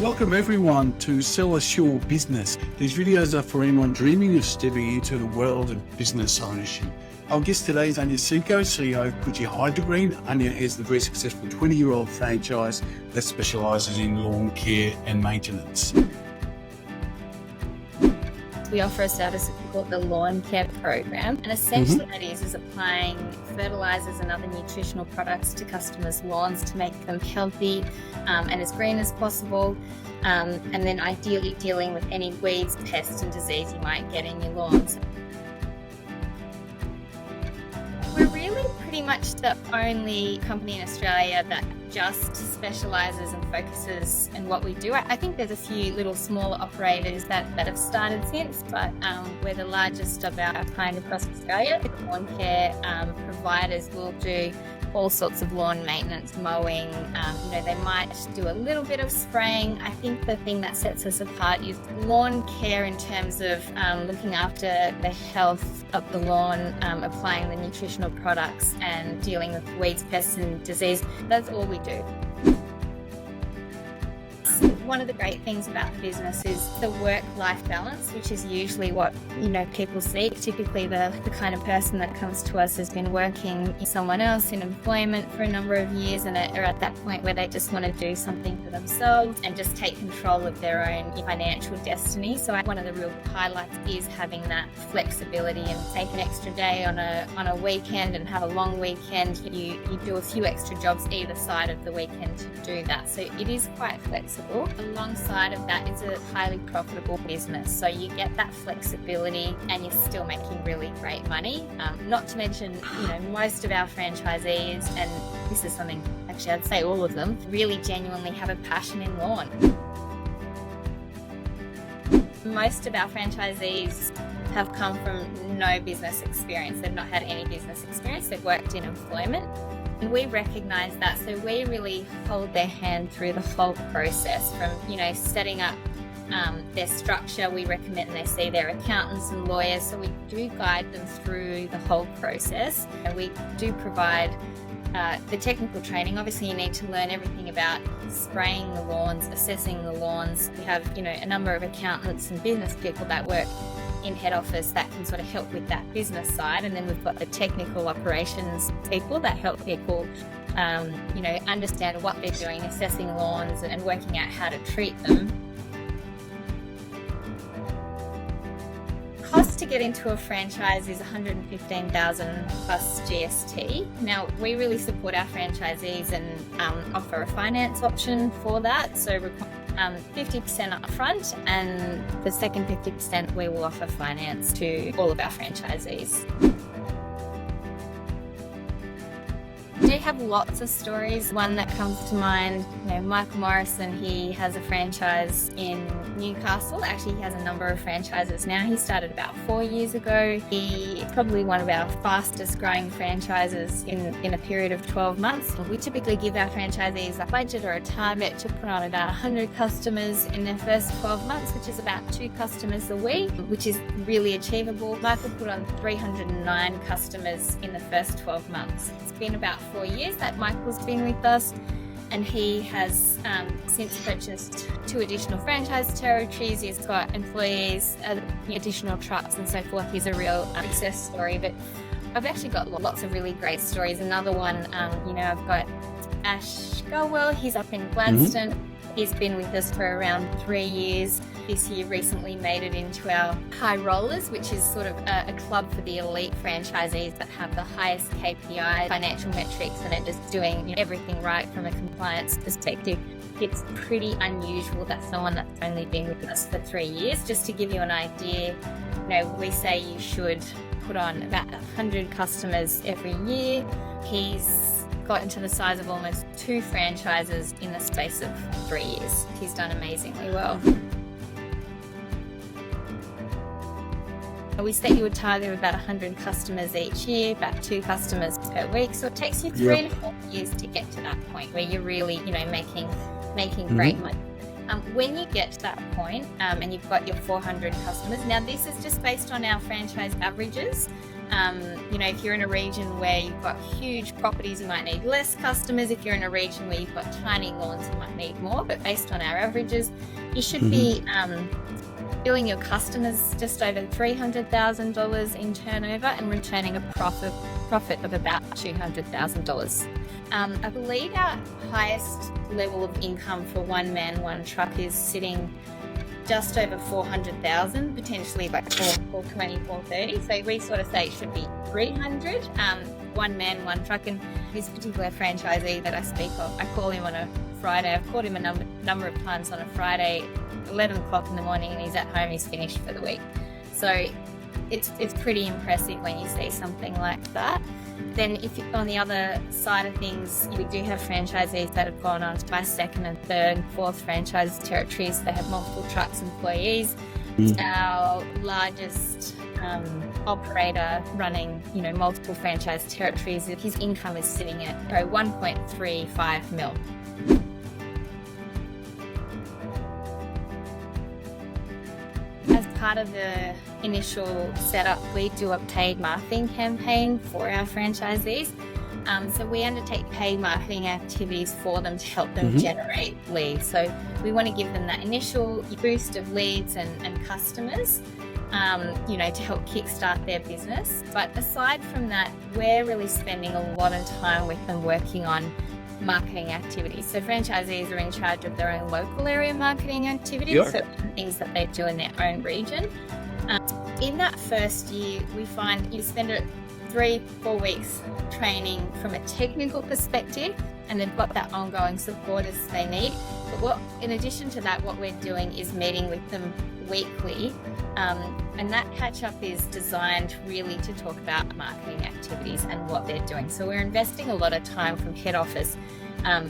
Welcome everyone to Sell Us Your Business. These videos are for anyone dreaming of stepping into the world of business ownership. Our guest today is Ania Sienko, CEO of Coochie Hydrogreen. Ania has the very successful 20-year-old franchise that specialises in lawn care and maintenance. We offer a service called the Lawn Care Program, and essentially what it is applying fertilisers and other nutritional products to customers' lawns to make them healthy and as green as possible, and then ideally dealing with any weeds, pests and disease you might get in your lawns. We're really pretty much the only company in Australia that just specialises and focuses in what we do. I think there's a few little smaller operators that have started since, but we're the largest of our kind across Australia. The lawn care providers will do all sorts of lawn maintenance, mowing, they might do a little bit of spraying. I think the thing that sets us apart is lawn care in terms of looking after the health of the lawn, applying the nutritional products and dealing with weeds, pests and disease. That's all we do. One of the great things about the business is the work-life balance, which is usually what people seek. Typically the kind of person that comes to us has been working in someone else in employment for a number of years and are at that point where they just want to do something for themselves and just take control of their own financial destiny. So one of the real highlights is having that flexibility and take an extra day on a weekend and have a long weekend. You do a few extra jobs either side of the weekend to do that. So it is quite flexible. Alongside of that is a highly profitable business. So you get that flexibility and you're still making really great money. Not to mention, most of our franchisees, and this is something, actually I'd say all of them, really genuinely have a passion in lawn. Most of our franchisees have come from no business experience. They've not had any business experience. They've worked in employment. And we recognise that, so we really hold their hand through the whole process from, setting up their structure. We recommend they see their accountants and lawyers, so we do guide them through the whole process. And we do provide the technical training. Obviously, you need to learn everything about spraying the lawns, assessing the lawns. We have, a number of accountants and business people that work in head office that can sort of help with that business side, and then we've got the technical operations people that help people understand what they're doing, assessing lawns and working out how to treat them. Cost to get into a franchise is $115,000 plus GST. Now, we really support our franchisees and offer a finance option for that. So 50% up front, and the second 50% we will offer finance to all of our franchisees. We do have lots of stories. One that comes to mind, Michael Morrison, he has a franchise in Newcastle. Actually, he has a number of franchises now. He started about 4 years ago. He is probably one of our fastest growing franchises in a period of 12 months. We typically give our franchisees a budget or a target to put on about 100 customers in their first 12 months, which is about 2 customers a week, which is really achievable. Michael put on 309 customers in the first 12 months. It's been about 4 years that Michael's been with us, and he has since purchased 2 additional franchise territories. He's got employees, additional trucks and so forth. He's a real success story, but I've actually got lots of really great stories. Another one, I've got Ash Galwell. He's up in Gladstone. He's been with us for around 3 years. This year recently made it into our High Rollers, which is sort of a club for the elite franchisees that have the highest KPI financial metrics and are just doing everything right from a compliance perspective. It's pretty unusual that someone that's only been with us for 3 years. Just to give you an idea, we say you should put on about 100 customers every year. He's gotten to the size of almost 2 franchises in the space of 3 years. He's done amazingly well. We set you a target of about 100 customers each year, about 2 customers per week. So it takes you 3 to 4 years to get to that point where you're really, making great money. When you get to that point and you've got your 400 customers, now this is just based on our franchise averages. If you're in a region where you've got huge properties, you might need less customers. If you're in a region where you've got tiny lawns, you might need more. But based on our averages, you should be billing your customers just over $300,000 in turnover and returning a profit of about $200,000. I believe our highest level of income for one man, one truck is sitting just over 400,000, potentially like 420, 430. So we sort of say it should be 300. One man, one truck. And this particular franchisee that I speak of, I call him on a Friday. I've called him a number of times on a Friday, 11 o'clock in the morning, and he's at home, he's finished for the week. So it's pretty impressive when you see something like that. Then if you, on the other side of things, we do have franchisees that have gone on to buy second and third and fourth franchise territories. They have multiple trucks employees. Our largest operator running, multiple franchise territories, his income is sitting at 1.35 mil. As part of the initial setup, we do a paid marketing campaign for our franchisees. So we undertake paid marketing activities for them to help them generate leads. So we want to give them that initial boost of leads and customers, to help kickstart their business. But aside from that, we're really spending a lot of time with them working on marketing activities. So franchisees are in charge of their own local area marketing activities, so things that they do in their own region. In that first year, we find you spend 3-4 weeks training from a technical perspective, and they've got that ongoing support as they need. But in addition to that, what we're doing is meeting with them weekly, and that catch-up is designed really to talk about marketing activities and what they're doing. So we're investing a lot of time from head office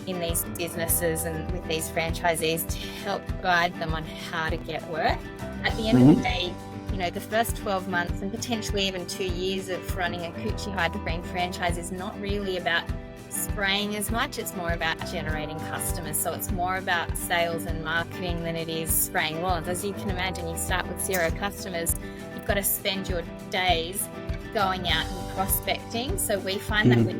in these businesses and with these franchisees to help guide them on how to get work. At the end of the day, the first 12 months and potentially even 2 years of running a Coochie Hydrogreen franchise is not really about spraying as much. It's more about generating customers. So it's more about sales and marketing than it is spraying lawns. As you can imagine, you start with 0 customers. You've got to spend your days going out and prospecting. So we find that we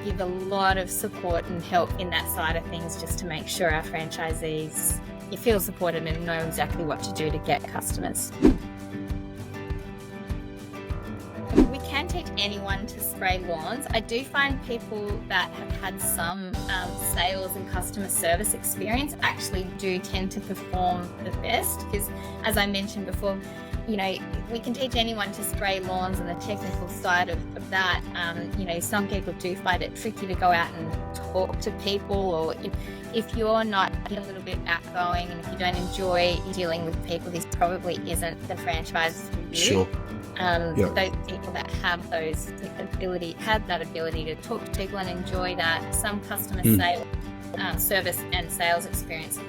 give a lot of support and help in that side of things, just to make sure our franchisees feel supported and know exactly what to do to get customers. We can teach anyone to spray lawns. I do find people that have had some sales and customer service experience actually do tend to perform the best, because as I mentioned before, we can teach anyone to spray lawns, and the technical side of that, some people do find it tricky to go out and talk to people, or if you're not a little bit outgoing and if you don't enjoy dealing with people, this probably isn't the franchise for you. Sure. Those people that have that ability to talk to people and enjoy that, some customer service and sales experience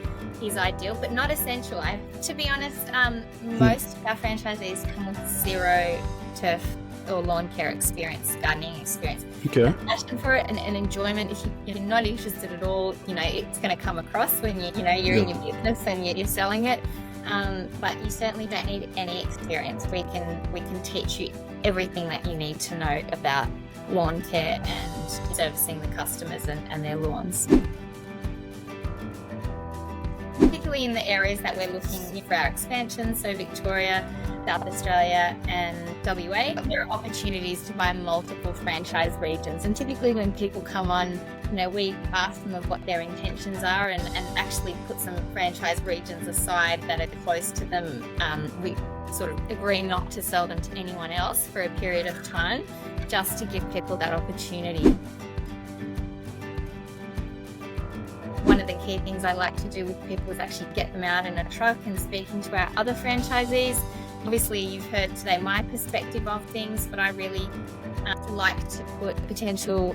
is ideal, but not essential. To be honest, most of our franchisees come with 0 turf or lawn care experience, gardening experience. Okay. Passion for it and enjoyment. If you're not interested at all, it's going to come across when you're in your business and you're selling it. But you certainly don't need any experience. We can teach you everything that you need to know about lawn care and servicing the customers and their lawns. Particularly in the areas that we're looking for our expansion, so Victoria, South Australia and WA, there are opportunities to buy multiple franchise regions. And typically when people come on, we ask them of what their intentions are and actually put some franchise regions aside that are close to them. We sort of agree not to sell them to anyone else for a period of time, just to give people that opportunity. One of the key things I like to do with people is actually get them out in a truck and speaking to our other franchisees. Obviously, you've heard today my perspective of things, but I really like to put potential,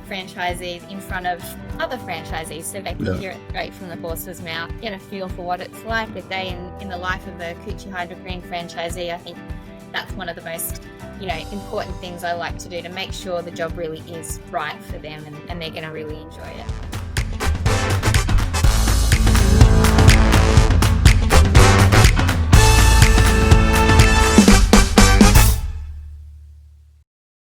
franchisees in front of other franchisees so they can hear it straight from the horse's mouth, get a feel for what it's like a day in the life of a Coochie Hydrogreen franchisee. I think that's one of the most important things I like to do to make sure the job really is right for them and they're going to really enjoy it.